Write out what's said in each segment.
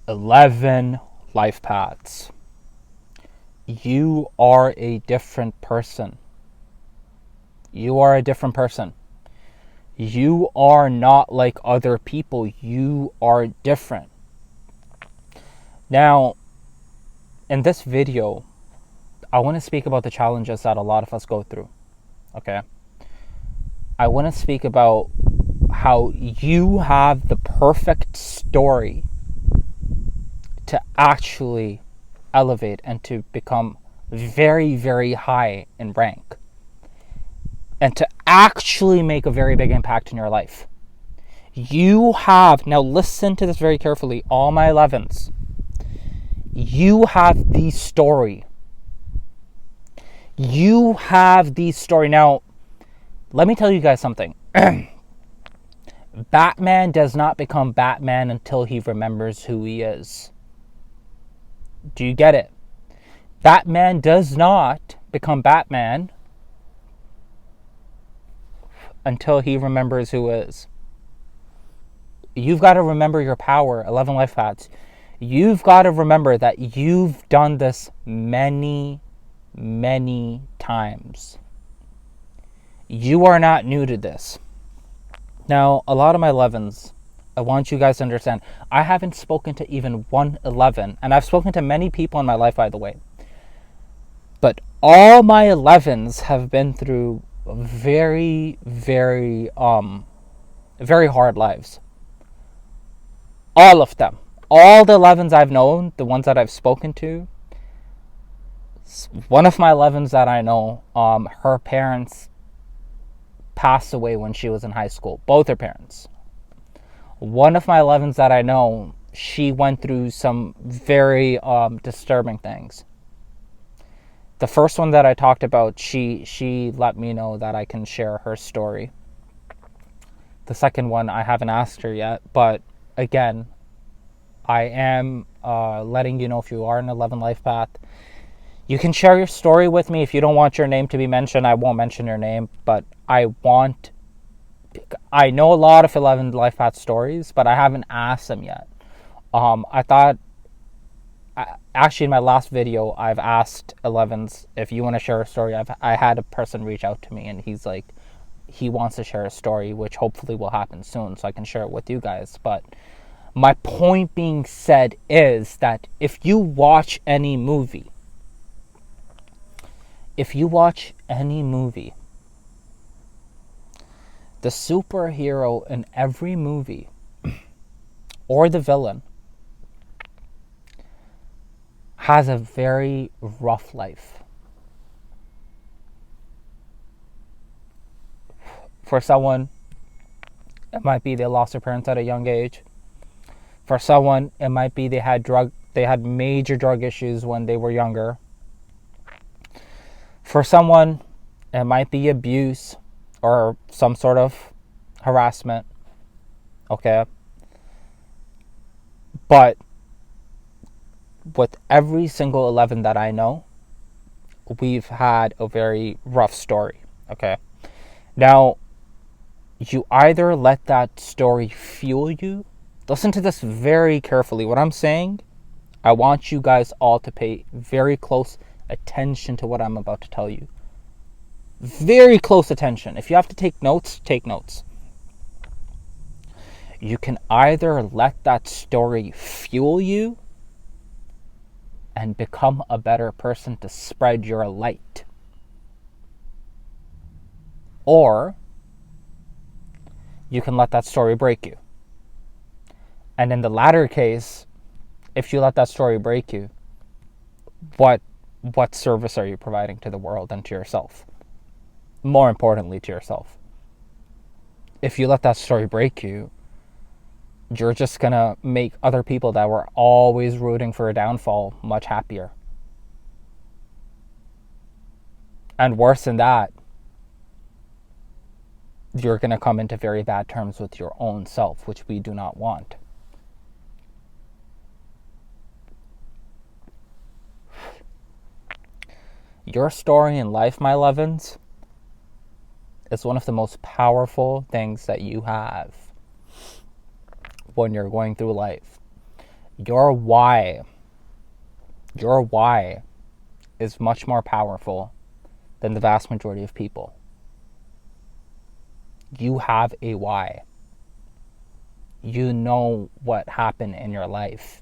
11 life paths. You are a different person. You are a different person. You are not like other people. You are different. Now, in this video, I want to speak about the challenges that a lot of us go through. Okay? I want to speak about how you have the perfect story to actually elevate and to become very, very high in rank and to actually make a very big impact in your life. You have, now listen to this very carefully, all my 11s. You have the story. You have the story. Now, let me tell you guys something. Batman does not become Batman until he remembers who he is. Do you get it? Batman does not become Batman until he remembers who is. You've got to remember your power, 11 life paths. You've got to remember that you've done this many, many times. You are not new to this. Now, a lot of my 11s, I want you guys to understand, I haven't spoken to even one 11, and I've spoken to many people in my life, by the way. But all my 11s have been through very, very, very hard lives. All of them. All the 11s I've known, the ones that I've spoken to, one of my 11s that I know, her parents passed away when she was in high school. Both her parents. One of my 11s that I know, she went through some very disturbing things. The first one that I talked about, she let me know that I can share her story. The second one, I haven't asked her yet, but again, I am letting you know if you are an 11 life path. You can share your story with me. If you don't want your name to be mentioned, I won't mention your name, but I know a lot of 11 life path stories, but I haven't asked them yet. Actually, in my last video, I've asked 11s if you want to share a story. I had a person reach out to me, and he's like, he wants to share a story, which hopefully will happen soon, so I can share it with you guys. But my point being said is that if you watch any movie, the superhero in every movie, or the villain, has a very rough life. For someone, it might be they lost their parents at a young age. For someone, it might be they had major drug issues when they were younger. For someone, it might be abuse or some sort of harassment. Okay? But with every single 11 that I know, we've had a very rough story. Okay? Now, you either let that story fuel you. Listen to this very carefully. What I'm saying, I want you guys all to pay very close attention to what I'm about to tell you. Very close attention. If you have to take notes, take notes. You can either let that story fuel you and become a better person to spread your light. Or you can let that story break you. And in the latter case, if you let that story break you, what service are you providing to the world and to yourself? More importantly, to yourself. If you let that story break you, you're just going to make other people that were always rooting for a downfall much happier. And worse than that, you're going to come into very bad terms with your own self, which we do not want. Your story in life, my 11s, is one of the most powerful things that you have when you're going through life. Your why, your why is much more powerful than the vast majority of people. You have a why. You know what happened in your life.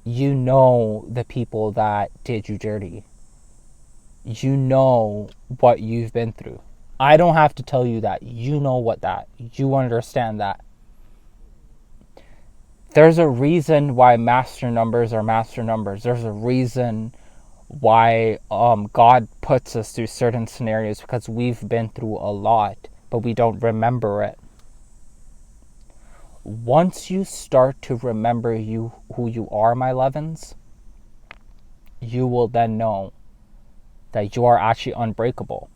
You know the people that did you dirty. You know what you've been through. I don't have to tell you that. You know what that. You understand that. There's a reason why master numbers are master numbers. There's a reason why God puts us through certain scenarios, because we've been through a lot, but we don't remember it. Once you start to remember who you are, my lovins, you will then know that you are actually unbreakable.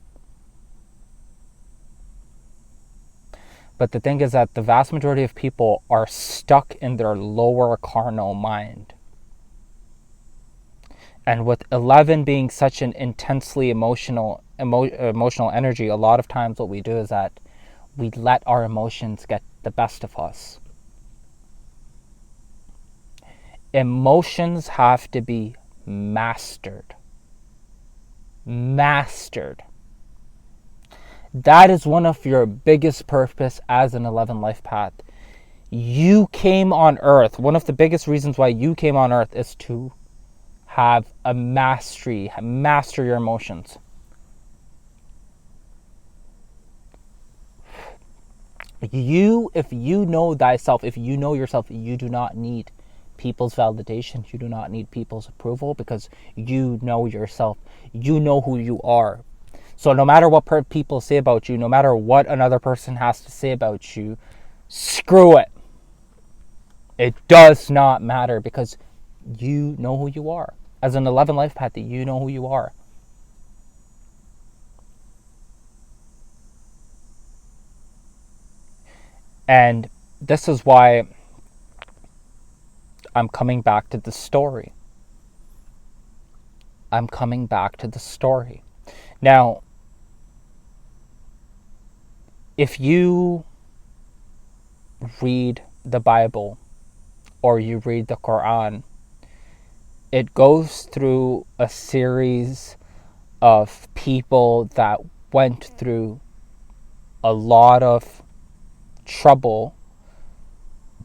But the thing is that the vast majority of people are stuck in their lower carnal mind. And with 11 being such an intensely emotional energy, a lot of times what we do is that we let our emotions get the best of us. Emotions have to be mastered. Mastered. That is one of your biggest purpose as an 11 life path. You came on earth. One of the biggest reasons why you came on earth is to have a mastery, master your emotions. If you know thyself, if you know yourself, you do not need people's validation. You do not need people's approval, because you know yourself. You know who you are. So no matter what people say about you, no matter what another person has to say about you, screw it. It does not matter, because you know who you are. As an 11 life path, you know who you are. And this is why I'm coming back to the story. I'm coming back to the story. Now, if you read the Bible or you read the Quran, it goes through a series of people that went through a lot of trouble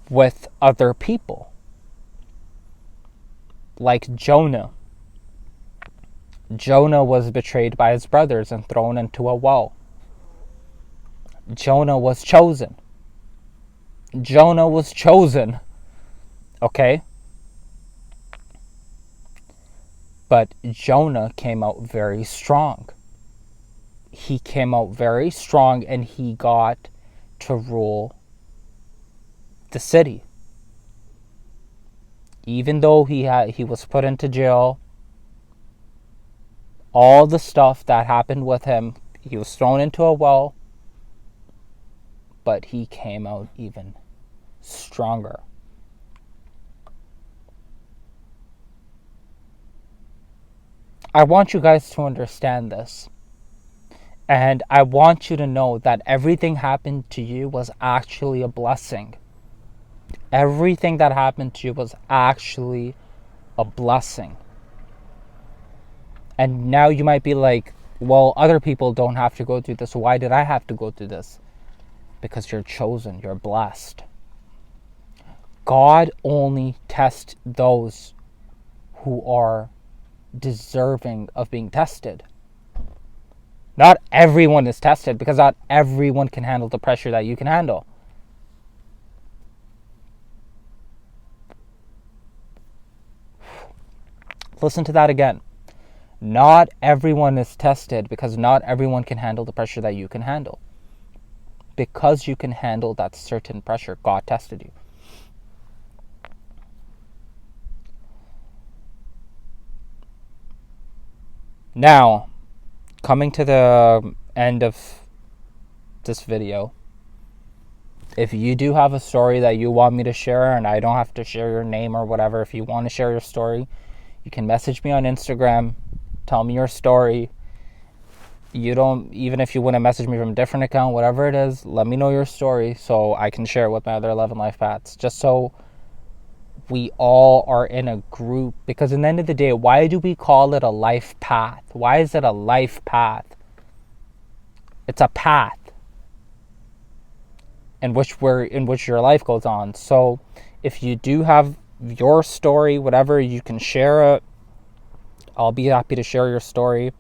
with other people. Like Jonah. Jonah was betrayed by his brothers and thrown into a well. Jonah was chosen. Jonah was chosen. Okay? But Jonah came out very strong. He came out very strong, and he got to rule the city. Even though he was put into jail, all the stuff that happened with him, he was thrown into a well, but he came out even stronger. I want you guys to understand this. And I want you to know that everything happened to you was actually a blessing. Everything that happened to you was actually a blessing. And now you might be like, well, other people don't have to go through this. Why did I have to go through this? Because you're chosen. You're blessed. God only tests those who are deserving of being tested. Not everyone is tested, because not everyone can handle the pressure that you can handle. Listen to that again. Not everyone is tested, because not everyone can handle the pressure that you can handle. Because you can handle that certain pressure, God tested you. Now, coming to the end of this video, if you do have a story that you want me to share, and I don't have to share your name or whatever, if you want to share your story, you can message me on Instagram, tell me your story. Even if you want to message me from a different account, whatever it is, let me know your story so I can share it with my other 11 life paths, just so we all are in a group, because in the end of the day, why do we call it a life path? Why is it a life path? It's a path in which your life goes on. So if you do have your story, whatever, you can share it. I'll be happy to share your story.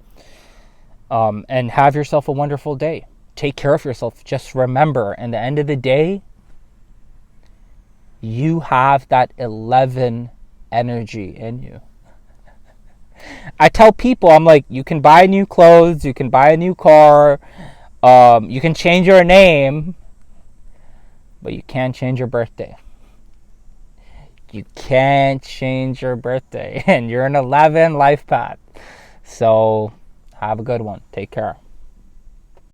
And have yourself a wonderful day. Take care of yourself. Just remember, in the end of the day, you have that 11 energy in you. I tell people, I'm like, you can buy new clothes, you can buy a new car, you can change your name, but you can't change your birthday. You can't change your birthday, and you're an 11 life path. So have a good one. Take care.